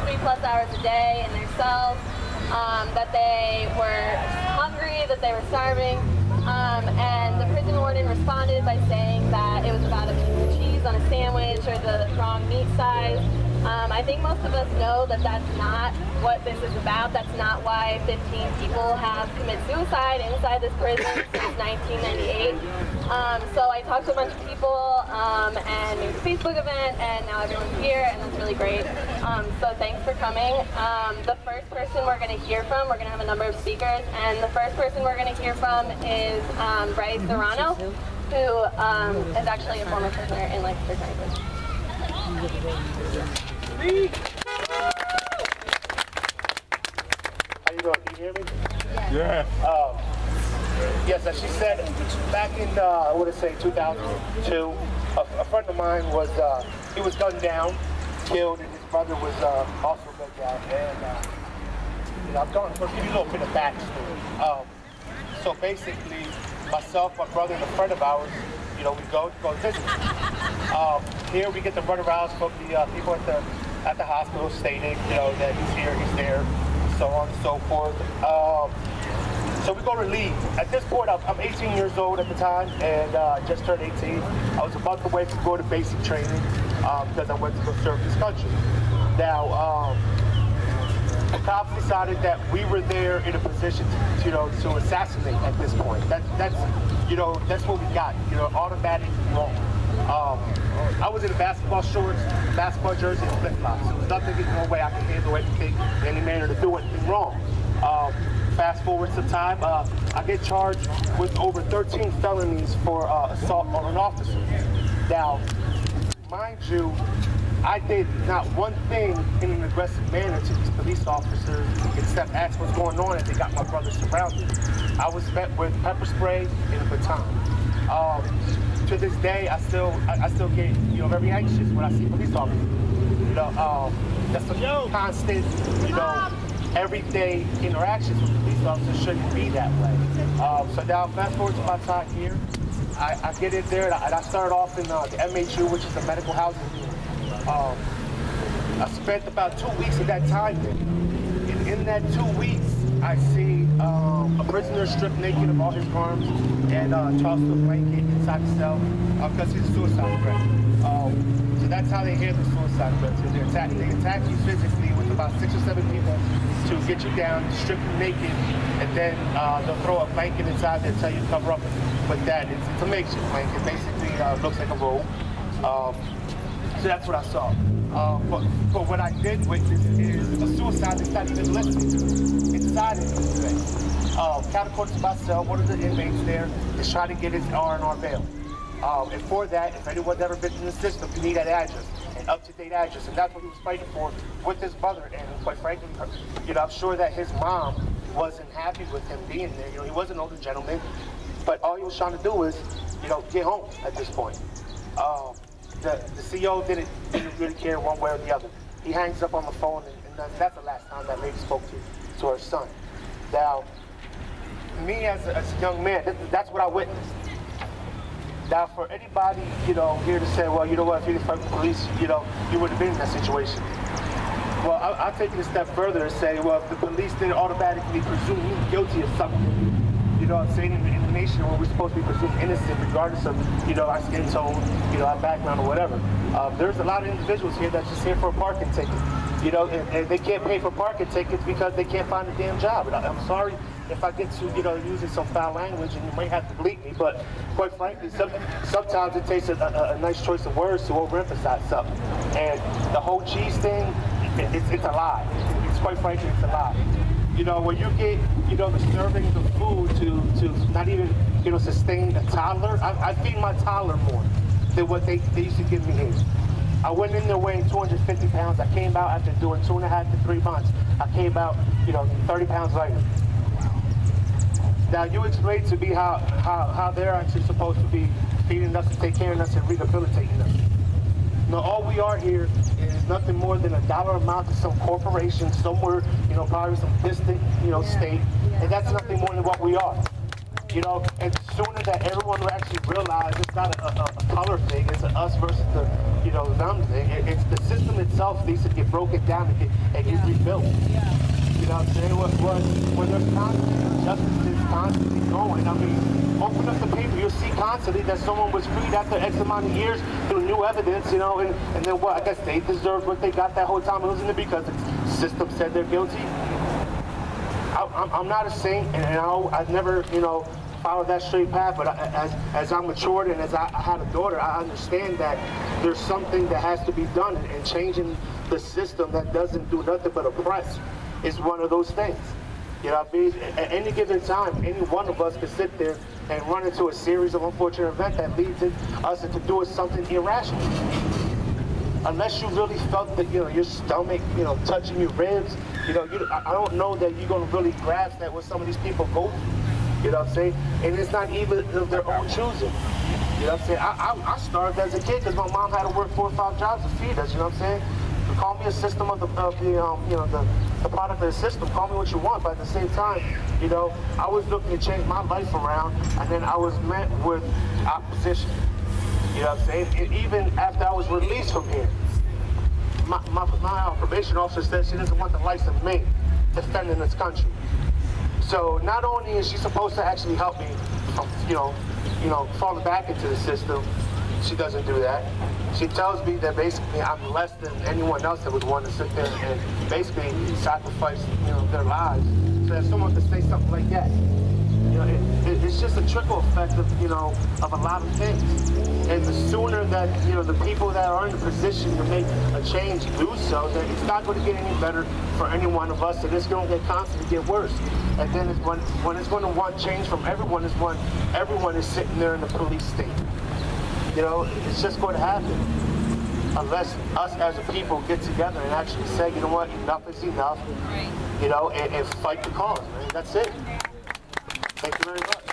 3+ hours a day in their cells, that they were hungry, that they were starving, and the prison warden responded by saying that it was about a piece of cheese on a sandwich or the wrong meat size. I think most of us know that that's not what this is about. That's not why 15 people have committed suicide inside this prison since 1998. So I talked to a bunch of people, and there was a Facebook event, and now everyone's here, and that's really great. So thanks for coming. The first person we're going to hear from, we're going to have a number of speakers, and the first person we're going to hear from is Bryce Serrano, who is actually a former prisoner in Lancaster County Prison. How you doing? Can you hear me? Yeah. Yes, as she said, back in, I would say 2002, a friend of mine was, he was gunned down, killed, and his brother was also gunned down. And, you know, I'm going to give you a little bit of backstory. So basically, myself, my brother, and a friend of ours, you know, we go visit. Here we get the runarounds from the people at the hospital stating, you know, that he's here, he's there, so on and so forth. So we go to leave. At this point, I'm 18 years old at the time, and just turned 18. I was a month away from going to basic training because I went to go serve this country. Now, the cops decided that we were there in a position to, you know, to assassinate at this point. That's you know, that's what we got. You know, automatic wrong. I was in basketball shorts, basketball jersey, and flip-flops. There was nothing, no way I could handle anything in any manner to do anything wrong. Fast forward some time, I get charged with over 13 felonies for assault on an officer. Now, mind you, I did not one thing in an aggressive manner to these police officers except ask what's going on, and they got my brother surrounded. I was met with pepper spray and a baton. To this day, I still get, you know, very anxious when I see police officers. You know, that's a constant, you know, everyday interactions with police officers shouldn't be that way. So now, fast forward to my time here, I get in there and I started off in the MHU, which is the medical housing unit. I spent about 2 weeks of that time there. And in that 2 weeks, I see a prisoner stripped naked of all his arms and tossed to a blanket inside the cell because he's a suicide threat. So that's how they handle suicide threats. They attack you physically with about 6 or 7 people to get you down, strip you naked, and then they'll throw a blanket inside there and tell you to cover up with that. It's a makeshift blanket. Basically, looks like a robe. So that's what I saw. But what I did witness is a suicide that's not even listed inside of this thing. Counterpart to my cell, one of the inmates there is trying to get his R&R bail. And for that, if anyone's ever been in the system, you need that address, an up-to-date address, and that's what he was fighting for with his mother. And quite frankly, you know, I'm sure that his mom wasn't happy with him being there. You know, he was an older gentleman, but all he was trying to do was, you know, get home at this point. The CO didn't really care one way or the other. He hangs up on the phone, and that's the last time that lady spoke to her son. Now, me as a young man, that's what I witnessed. Now, for anybody, you know, here to say, well, you know what, if you didn't fight the police, you know, you wouldn't have been in that situation. Well, I'll take it a step further and say, well, if the police didn't automatically presume me guilty of something, you know what I'm saying, in the nation where we're supposed to be presumed innocent regardless of, you know, our skin tone, you know, our background or whatever. There's a lot of individuals here that's just here for a parking ticket. You know, and they can't pay for parking tickets because they can't find a damn job. And I'm sorry if I get to, you know, using some foul language, and you might have to bleep me, but quite frankly, sometimes it takes a nice choice of words to overemphasize something. And the whole cheese thing, it's a lie. It's quite frankly, it's a lie. You know, when you get, you know, the servings of food to not even, you know, sustain a toddler, I feed my toddler more than what they used to give me here. I went in there weighing 250 pounds. I came out after doing 2.5 to 3 months. I came out, you know, 30 pounds lighter. Now, you explained to me how they're actually supposed to be feeding us, to take care of us, and rehabilitating us. No, all we are here is nothing more than a dollar amount to some corporation somewhere, you know, probably some distant, you know, state, and that's nothing more than what we are. You know, and sooner that everyone will actually realize it's not a color thing, it's an us versus the, them thing. It's the system itself needs to get broken down and get rebuilt. You know what I'm saying? When there's constant injustices constantly going, I mean, open up the paper, you'll see constantly that someone was freed after X amount of years through new evidence, and then what? I guess they deserved what they got that whole time losing it because the system said they're guilty. I'm not a saint, and I've never, followed that straight path, but as I matured and as I had a daughter, I understand that there's something that has to be done, and changing the system that doesn't do nothing but oppress is one of those things. You know what I mean? At any given time, any one of us could sit there and run into a series of unfortunate events that leads us into doing something irrational. Unless you really felt that, your stomach, touching your ribs, I don't know that you're going to really grasp that what some of these people go through. You know what I'm saying? And it's not even of their own choosing. You know what I'm saying? I starved as a kid because my mom had to work 4 or 5 jobs to feed us. You know what I'm saying? You call me a system of the product of the system. Call me what you want, but at the same time, I was looking to change my life around, and then I was met with opposition. You know what I'm saying? Even after I was released from here, my probation officer said she doesn't want the likes of me defending this country. So not only is she supposed to actually help me from, falling back into the system, she doesn't do that. She tells me that basically I'm less than anyone else that would want to sit there and basically sacrifice, their lives so that someone could say something like that. It's just a trickle effect of, of a lot of things. And the sooner that, the people that are in the position to make a change do so, then it's not going to get any better for any one of us, and it's going to constantly get worse. And then when it's going to want change from everyone is when everyone is sitting there in the police state. It's just going to happen. Unless us as a people get together and actually say, you know what, enough is enough, and fight the cause, man. That's it. Thank you very much.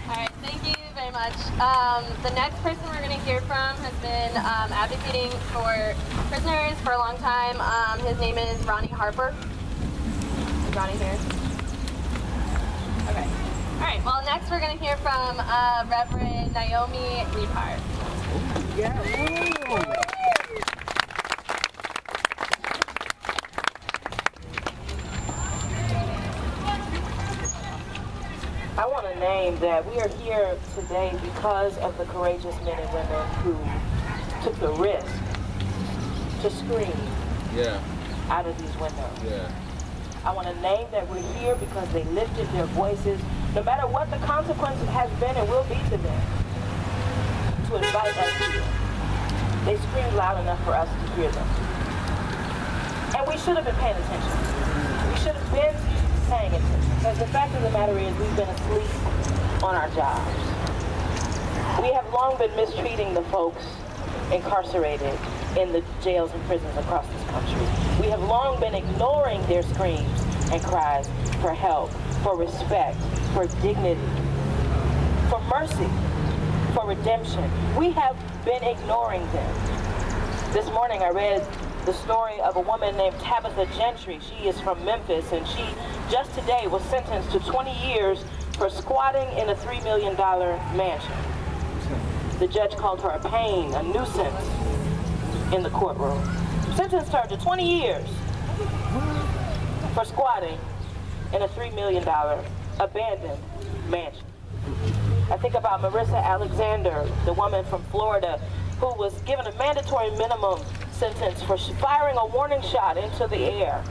All right, thank you very much. The next person we're going to hear from has been advocating for prisoners for a long time. His name is Ronnie Harper. Is Ronnie here? Okay. All right, well, next we're going to hear from Reverend Naomi Liebhart. Yeah. I want to name that we are here today because of the courageous men and women who took the risk to scream out of these windows. I want to name that we're here because they lifted their voices, no matter what the consequences has been and will be to them, to invite us here. They screamed loud enough for us to hear them. And we should have been paying attention. We should have been paying attention. Because the fact of the matter is we've been asleep on our jobs. We have long been mistreating the folks incarcerated in the jails and prisons across this country. We have long been ignoring their screams and cries for help, for respect, for dignity, for mercy, for redemption. We have been ignoring them. This morning I read the story of a woman named Tabitha Gentry. She is from Memphis, and she just today was sentenced to 20 years for squatting in a $3 million mansion. The judge called her a pain, a nuisance in the courtroom. Sentenced her to 20 years for squatting in a $3 million abandoned mansion. I think about Marissa Alexander, the woman from Florida who was given a mandatory minimum sentence for firing a warning shot into the air,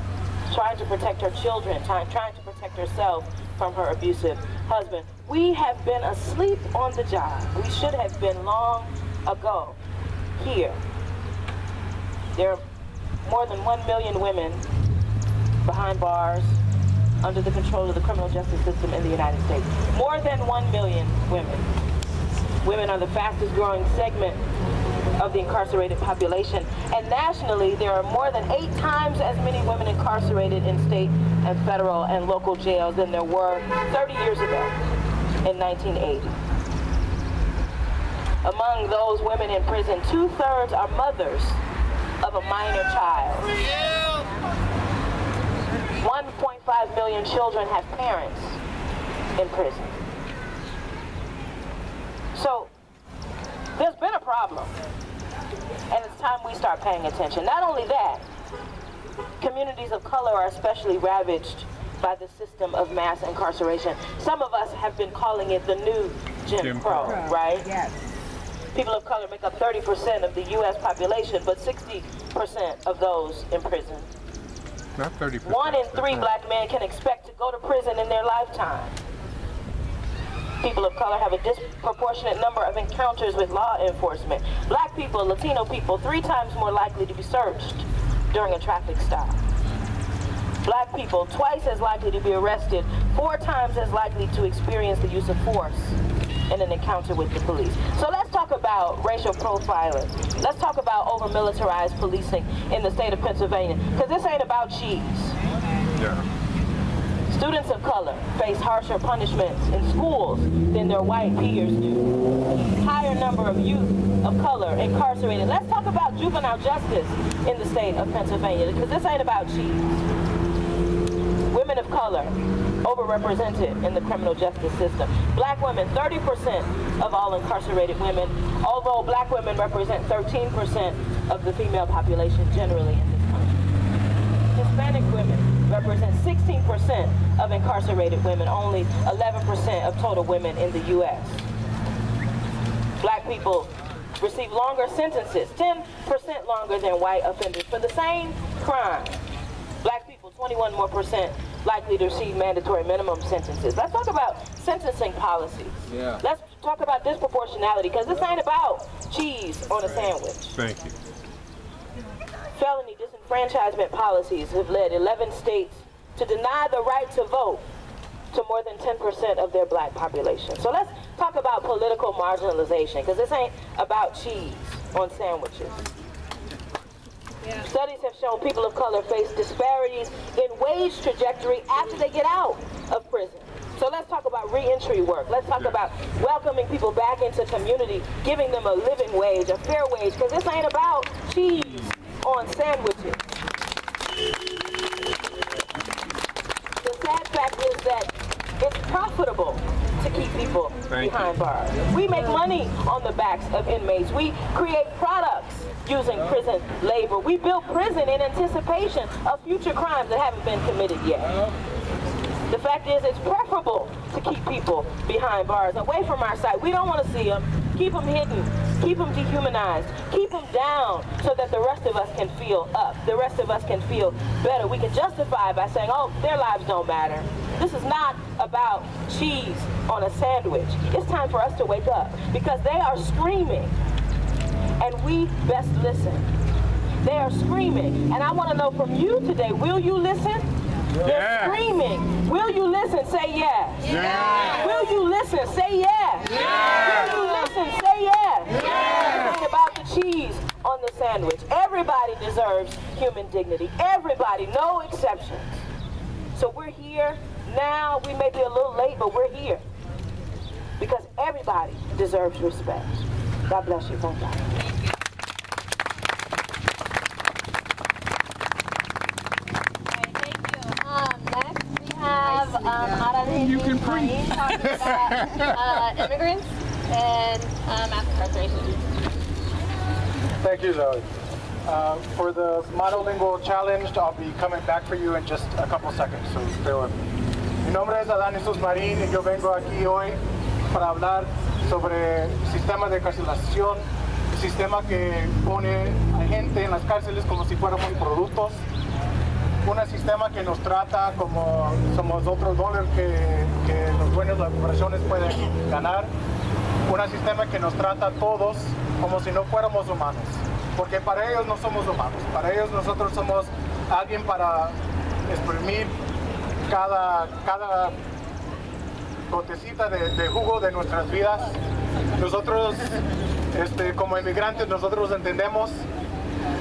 trying to protect her children, trying to protect herself from her abusive husband. We have been asleep on the job. We should have been long ago here. There are more than 1 million women behind bars under the control of the criminal justice system in the United States. More than 1 million women. Women are the fastest growing segment of the incarcerated population. And nationally, there are more than 8 times as many women incarcerated in state and federal and local jails than there were 30 years ago in 1980. Among those women in prison, 2/3 are mothers of a minor child. 1.5 1.5 million children have parents in prison. So there's been a problem, and it's time we start paying attention. Not only that, communities of color are especially ravaged by the system of mass incarceration. Some of us have been calling it the new Jim Crow, right? Yes. People of color make up 30% of the U.S. population, but 60% of those in prison. Not 30%. 1 in 3 black men can expect to go to prison in their lifetime. People of color have a disproportionate number of encounters with law enforcement. Black people, Latino people, 3 times more likely to be searched during a traffic stop. Black people, twice as likely to be arrested, 4 times as likely to experience the use of force in an encounter with the police. So let's talk about racial profiling. Let's talk about over-militarized policing in the state of Pennsylvania, because this ain't about cheese. Yeah. Students of color face harsher punishments in schools than their white peers do. Higher number of youth of color incarcerated. Let's talk about juvenile justice in the state of Pennsylvania, because this ain't about cheese. Women of color overrepresented in the criminal justice system. Black women, 30% of all incarcerated women, although black women represent 13% of the female population generally in this country. Hispanic women represent 16% of incarcerated women, only 11% of total women in the U.S. Black people receive longer sentences, 10% longer than white offenders for the same crime. Black people, 21% more likely to receive mandatory minimum sentences. Let's talk about sentencing policies. Yeah. Let's talk about disproportionality, because this ain't about cheese on a sandwich. Thank you. Felony disenfranchisement policies have led 11 states to deny the right to vote to more than 10% of their black population. So let's talk about political marginalization, because this ain't about cheese on sandwiches. Yeah. Studies have shown people of color face disparities in wage trajectory after they get out of prison. So let's talk about reentry work. Let's talk about welcoming people back into community, giving them a living wage, a fair wage, because this ain't about cheese on sandwiches. The sad fact is that it's profitable to keep people behind bars. We make money on the backs of inmates. We create products using prison labor. We build prison in anticipation of future crimes that haven't been committed yet. The fact is, it's preferable to keep people behind bars, away from our sight. We don't want to see them. Keep them hidden. Keep them dehumanized. Keep them down so that the rest of us can feel up. The rest of us can feel better. We can justify by saying, oh, their lives don't matter. This is not about cheese on a sandwich. It's time for us to wake up, because they are screaming, and we best listen. They are screaming, and I want to know from you today, will you listen? Yeah. They're screaming. Will you listen? Say yes. Yeah. Will you listen? Say yes. Yeah. Will you listen? Say yes. Yeah. It's about the cheese on the sandwich. Everybody deserves human dignity. Everybody, no exceptions. So we're here now. We may be a little late, but we're here because everybody deserves respect. God bless you. Thank God. Next we have Aralyn Marin talking about immigrants and mass incarceration. Thank you, Zoe. For the monolingual challenge, I'll be coming back for you in just a couple seconds, so stay with me. Mi nombre es Adán Jesús Marín y yo vengo aquí hoy para hablar sobre el sistema de carcelación, el sistema que pone a gente en las cárceles como si fuéramos productos, un sistema que nos trata como somos otro dólar que los dueños de las corporaciones pueden ganar, un sistema que nos trata a todos como si no fuéramos humanos, porque para ellos no somos humanos, para ellos nosotros somos alguien para exprimir cada gotecita de jugo de nuestras vidas. Nosotros como inmigrantes nosotros entendemos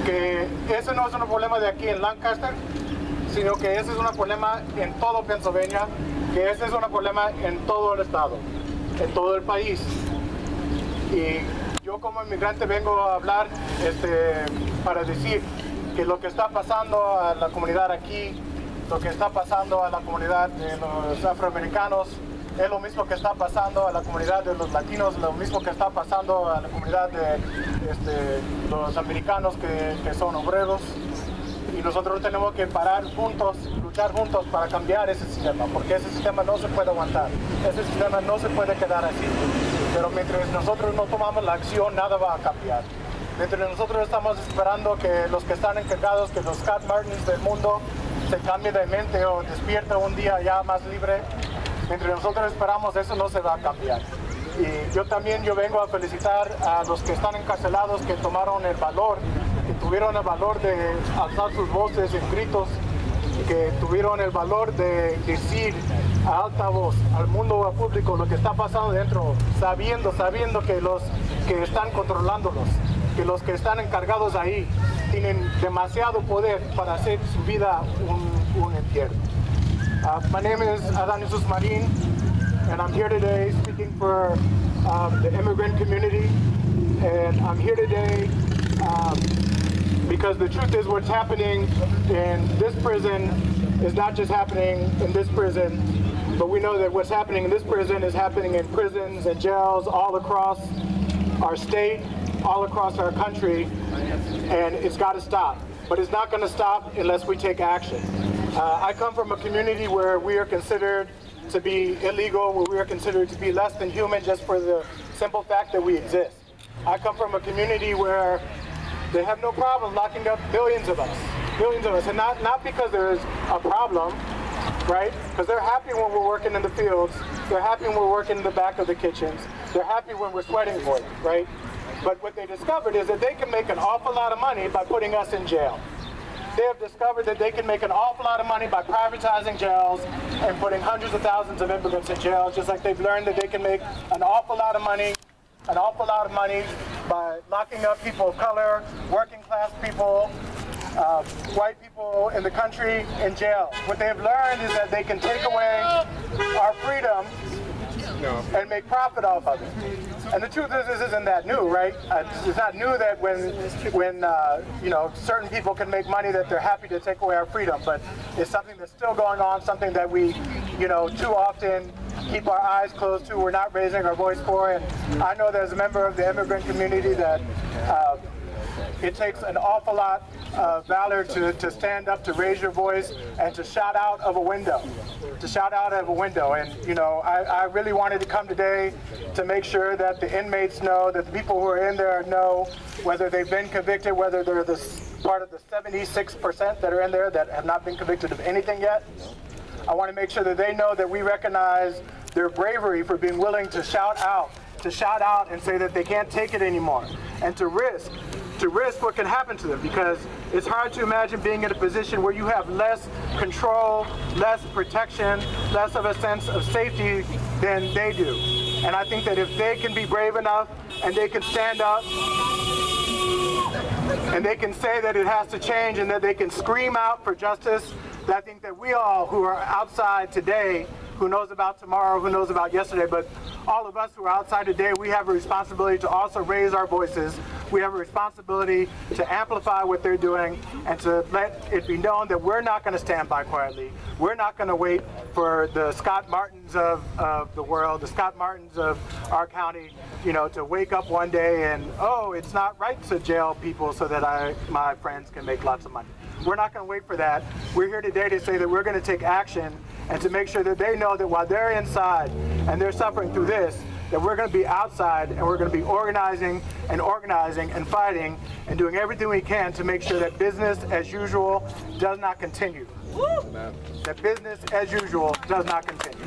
que ese no es un problema de aquí en Lancaster, sino que ese es un problema en todo Pennsylvania, que ese es un problema en todo el estado, en todo el país. Y yo como inmigrante vengo a hablar para decir que lo que está pasando a la comunidad aquí lo que está pasando a la comunidad de los afroamericanos es lo mismo que está pasando a la comunidad de los latinos, lo mismo que está pasando a la comunidad de los americanos que son obreros. Y nosotros tenemos que parar juntos, luchar juntos para cambiar ese sistema, porque ese sistema no se puede aguantar, ese sistema no se puede quedar así. Pero mientras nosotros no tomamos la acción, nada va a cambiar. Mientras nosotros estamos esperando que los que están encargados, que los Scott Martins del mundo se cambien de mente o despierten un día ya más libre, mientras nosotros esperamos, eso no se va a cambiar. Y yo vengo a felicitar a los que están encarcelados, que tomaron el valor, que tuvieron el valor de alzar sus voces en gritos, que tuvieron el valor de decir a alta voz al mundo público lo que está pasando dentro, sabiendo que los que están controlándolos, que los que están encargados ahí tienen demasiado poder para hacer su vida un infierno. My name is Adán Jesus Marin, and I'm here today speaking for the immigrant community, and I'm here today because the truth is what's happening in this prison is not just happening in this prison, but we know that what's happening in this prison is happening in prisons and jails all across our state, all across our country, and it's got to stop. But it's not going to stop unless we take action. I come from a community where we are considered to be illegal, where we are considered to be less than human just for the simple fact that we exist. I come from a community where they have no problem locking up billions of us, and not because there's a problem, right? Because they're happy when we're working in the fields, they're happy when we're working in the back of the kitchens, they're happy when we're sweating for them, right? But what they discovered is that they can make an awful lot of money by putting us in jail. They have discovered that they can make an awful lot of money by privatizing jails and putting hundreds of thousands of immigrants in jail, just like they've learned that they can make an awful lot of money by locking up people of color, working class people, white people in the country in jail. What they've learned is that they can take away our freedom and make profit off of it. And the truth is, this isn't that new, right? It's not new that when certain people can make money that they're happy to take away our freedom, but it's something that's still going on, something that we, too often keep our eyes closed to, we're not raising our voice for. And I know that as a member of the immigrant community that it takes an awful lot of valor to stand up, to raise your voice, and to shout out of a window. And, I really wanted to come today to make sure that the inmates know, that the people who are in there know, whether they've been convicted, whether they're part of the 76% that are in there that have not been convicted of anything yet. I want to make sure that they know that we recognize their bravery for being willing to shout out and say that they can't take it anymore, and to risk what can happen to them, because it's hard to imagine being in a position where you have less control, less protection, less of a sense of safety than they do. And I think that if they can be brave enough and they can stand up and they can say that it has to change and that they can scream out for justice, that I think that we all who are outside today, who knows about tomorrow, who knows about yesterday, but all of us who are outside today, we have a responsibility to also raise our voices. We have a responsibility to amplify what they're doing and to let it be known that we're not going to stand by quietly. We're not going to wait for the Scott Martins of the world, the Scott Martins of our county, to wake up one day and, oh, it's not right to jail people so that my friends can make lots of money. We're not going to wait for that. We're here today to say that we're going to take action and to make sure that they know that while they're inside and they're suffering through this, that we're going to be outside and we're going to be organizing and fighting and doing everything we can to make sure that business as usual does not continue. That business as usual does not continue.